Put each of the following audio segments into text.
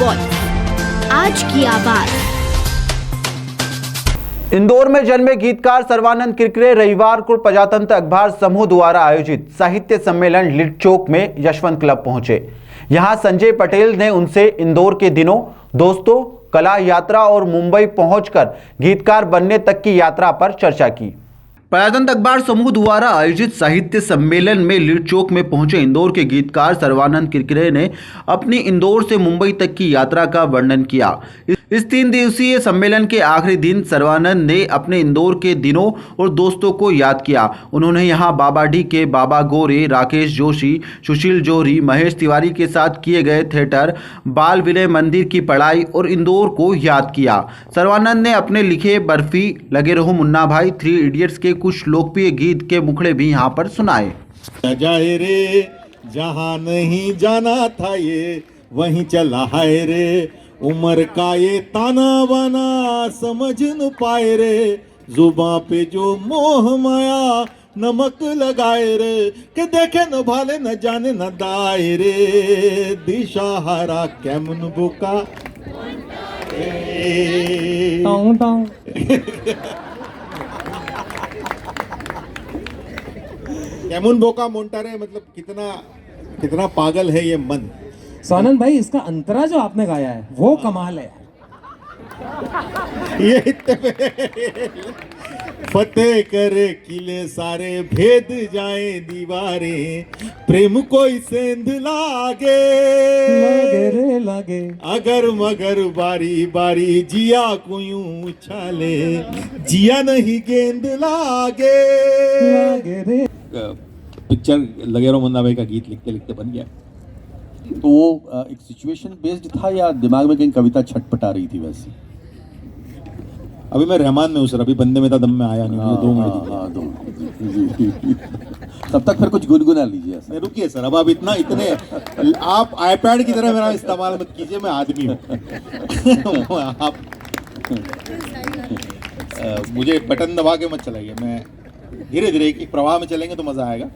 Voice, आज की आवाज। इंदौर में जन्मे गीतकार सर्वानंद किरकिरे रविवार को प्रजातंत्र अखबार समूह द्वारा आयोजित साहित्य सम्मेलन लिट चौक में यशवंत क्लब पहुंचे। यहां संजय पटेल ने उनसे इंदौर के दिनों, दोस्तों, कला यात्रा और मुंबई पहुंचकर गीतकार बनने तक की यात्रा पर चर्चा की। प्रजातंत्र अखबार समूह द्वारा आयोजित साहित्य सम्मेलन में लिट चौक में पहुंचे इंदौर के गीतकार सर्वानंद किरकिरे ने अपनी इंदौर से मुंबई तक की यात्रा का वर्णन किया। इस 3 दिवसीय सम्मेलन के आखिरी दिन सर्वानंद ने अपने इंदौर के दिनों और दोस्तों को याद किया। उन्होंने यहां बाबाडी के बाबा गोरे, राकेश जोशी, सुशील जौहरी, महेश तिवारी के साथ किए गए थिएटर, बाल विनय मंदिर की पढ़ाई और इंदौर को याद किया। सर्वानंद ने अपने लिखे बर्फी, लगे रहो मुन्ना भाई, 3 इडियट्स के कुछ लोकप्रिय गीत के मुखड़े भी यहाँ पर सुनाए। जाए रे जहाँ नहीं जाना था ये वहीं चला है रे, उम्र का ये ताना बाना समझ न पाए रे, जुबां पे जो मोह माया नमक लगाए रे, के देखे न भाले न जाने न दाए रे, दिशा हरा केमन बुका केमन बोका मोन्टारे, मतलब कितना पागल है ये मन। स्वानंद भाई, इसका अंतरा जो आपने गाया है वो कमाल है। ये फतेह करे किले सारे, भेद जाए दीवारें, प्रेम कोई सेंध लागे रे लागे, अगर मगर बारी बारी जिया को यूं उछाले, जिया नहीं गेंद लागे रे। पिक्चर लगे रहो मुन्ना भाई का गीत लिखते लिखते बन गया। तो वो एक सिचुएशन बेस्ड था या दिमाग में कहीं कविता छटपटा रही थी वैसी? अभी मैं रहमान में हूँ सर, अभी बंदे में था दम में आया नहीं, मुझे 2 मिनट। हाँ 2 मिनट तब तक फिर कुछ गुनगुना लीजिए सर। रुकिए सर, अब आप इतने आप आईपैड की तरह मेरा इस्तेमाल मत कीजिए, मैं आदमी हूँ। आप मुझे बटन दबा के मत चलाइए, मैं धीरे धीरे एक प्रवाह में चलेंगे तो मजा आएगा।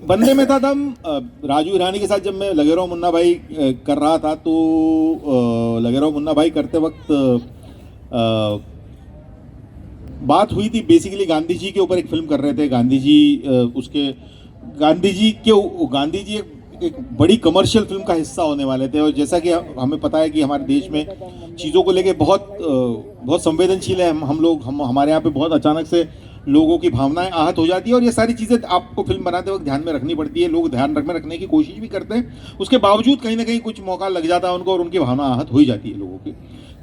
बंदे में था दम, राजू ईरानी के साथ जब मैं लगे रहो मुन्ना भाई कर रहा था, तो लगे रहो मुन्ना भाई करते वक्त बात हुई थी बेसिकली गांधी जी के ऊपर एक फिल्म कर रहे थे। गांधी जी एक बड़ी कमर्शियल फिल्म का हिस्सा होने वाले थे, और जैसा कि हमें पता है कि हमारे देश में चीज़ों को लेके बहुत संवेदनशील है हम लोग। हमारे यहाँ पे बहुत अचानक से लोगों की भावनाएं आहत हो जाती है, और ये सारी चीज़ें आपको फिल्म बनाते वक्त ध्यान में रखनी पड़ती है। लोग ध्यान रखने की कोशिश भी करते हैं, उसके बावजूद कहीं ना कहीं कुछ मौका लग जाता है उनको, और उनकी भावना आहत हो ही जाती है लोगों की।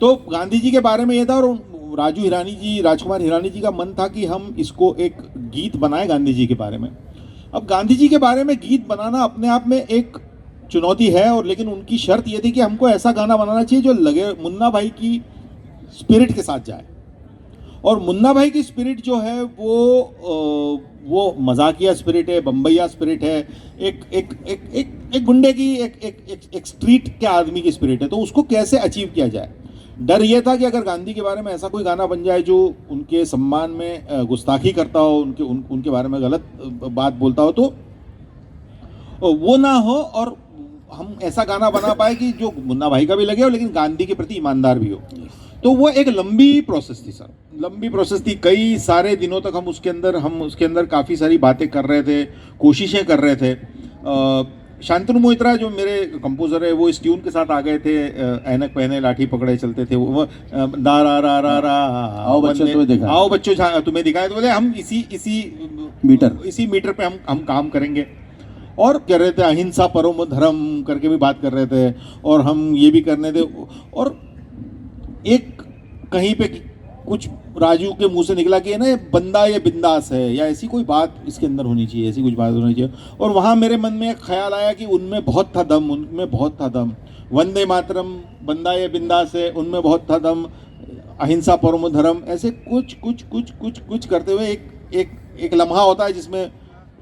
तो गांधी जी के बारे में ये था, और राजकुमार हिरानी जी का मन था कि हम इसको एक गीत बनाएं गांधी जी के बारे में। अब गांधी जी के बारे में गीत बनाना अपने आप में एक चुनौती है, और लेकिन उनकी शर्त ये थी कि हमको ऐसा गाना बनाना चाहिए जो लगे मुन्ना भाई की स्पिरिट के साथ जाए। और मुन्ना भाई की स्पिरिट जो है वो मजाकिया स्पिरिट है, बम्बैया स्पिरिट है, एक गुंडे की एक स्ट्रीट के आदमी की स्पिरिट है। तो उसको कैसे अचीव किया जाए, डर ये था कि अगर गांधी के बारे में ऐसा कोई गाना बन जाए जो उनके सम्मान में गुस्ताखी करता हो, उनके बारे में गलत बात बोलता हो, तो वो ना हो, और हम ऐसा गाना बना पाए कि जो मुन्ना भाई का भी लगे हो लेकिन गांधी के प्रति ईमानदार भी हो। तो वो एक लंबी प्रोसेस थी सर, लंबी प्रोसेस थी। कई सारे दिनों तक हम उसके अंदर काफ़ी सारी बातें कर रहे थे, कोशिशें कर रहे थे। शांतनु मोहित्रा जो मेरे कंपोजर है, वो इस ट्यून के साथ आ गए थे, ऐनक पहने लाठी पकड़े चलते थे, वो दा रा रा रा रा आओ बच्चों तुम्हें दिखाएं, आओ बच्चों तुम्हें दिखाएं। तो बोले हम इसी मीटर पे हम काम करेंगे, और कह रहे थे अहिंसा परम धर्म करके भी बात कर रहे थे, और हम ये भी करने थे। और एक कहीं पे कुछ राजू के मुंह से निकला कि ना ये बंदा ये बिंदास है, या ऐसी कोई बात इसके अंदर होनी चाहिए, ऐसी कुछ बात होनी चाहिए। और वहाँ मेरे मन में एक ख्याल आया कि उनमें बहुत था दम, वंदे मातरम, बंदा ये बिंदास है, उनमें बहुत था दम, अहिंसा परमो धर्म, ऐसे कुछ करते हुए एक लम्हा होता है जिसमें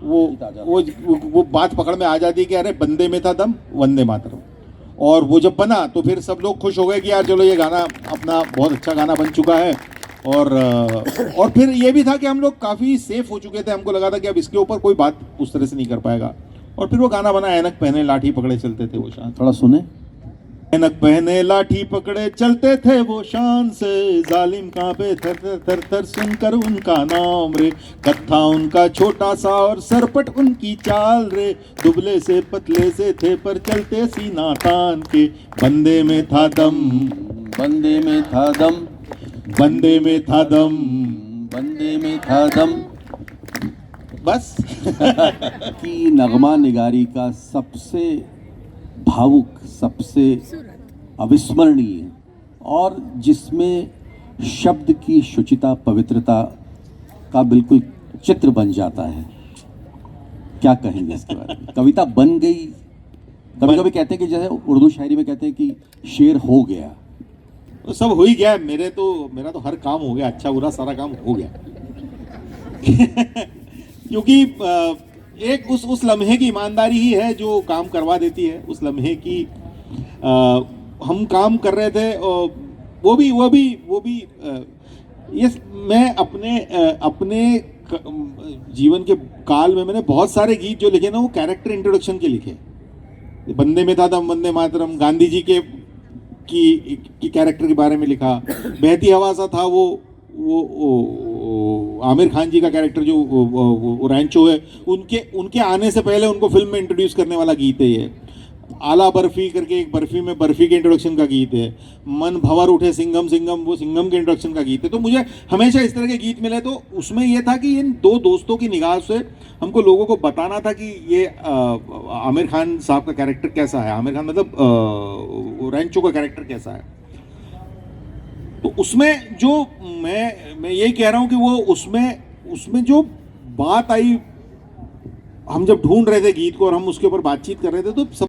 वो बात पकड़ में आ जाती है कि अरे बंदे में था दम, वंदे मातरम। और वो जब बना तो फिर सब लोग खुश हो गए कि यार चलो ये गाना अपना बहुत अच्छा गाना बन चुका है। और फिर ये भी था कि हम लोग काफ़ी सेफ हो चुके थे, हमको लगा था कि अब इसके ऊपर कोई बात उस तरह से नहीं कर पाएगा। और फिर वो गाना बना, ऐनक पहने लाठी पकड़े चलते थे वो शान। थोड़ा सुने। ऐनक पहने लाठी पकड़े चलते थे वो शान से, जालिम कांपे थर थर थर थर सुनकर उनका नाम रे। कत्था उनका छोटा सा और सरपट उनकी चाल रे, दुबले से पतले से थे पर चलते सीना तान के। बंदे में था दम, बंदे में था दम, बंदे में था दम, बंदे में था दम। बस। की नगमा निगारी का सबसे भावुक, सबसे अविस्मरणीय और जिसमें शब्द की शुचिता, पवित्रता का बिल्कुल चित्र बन जाता है। क्या कहेंगे इसके बारे में? कविता बन गई। कभी कभी कहते हैं कि जैसे उर्दू शायरी में कहते हैं कि शेर हो गया। तो सब हो ही गया। मेरा तो हर काम हो गया, अच्छा बुरा सारा काम हो गया। क्योंकि एक उस लम्हे की ईमानदारी ही है जो काम करवा देती है। उस लम्हे की हम काम कर रहे थे, वो भी ये मैं अपने जीवन के काल में मैंने बहुत सारे गीत जो लिखे ना, वो कैरेक्टर इंट्रोडक्शन के लिखे। बंदे में था दम, वंदे मातरम, गांधी जी के की कैरेक्टर के बारे में लिखा। बहती हवा सा था वो आमिर खान जी का कैरेक्टर जो वो रैंचो है, उनके आने से पहले उनको फिल्म में इंट्रोड्यूस करने वाला गीत है ये। आला बर्फी करके एक बर्फी में बर्फी के इंट्रोडक्शन का गीत है। मन भंवर उठे सिंघम सिंघम, वो सिंघम के इंट्रोडक्शन का गीत है। तो मुझे हमेशा इस तरह के गीत मिले, तो उसमें ये था कि इन दो दोस्तों की निगाह से हमको लोगों को बताना था कि ये आमिर खान साहब का कैरेक्टर कैसा है, आमिर खान मतलब रैंचो का कैरेक्टर कैसा है। तो उसमें जो मैं ये कह रहा हूँ कि वो उसमें जो बात आई, हम जब ढूंढ रहे थे गीत को और हम उसके ऊपर बातचीत कर रहे थे, तो सब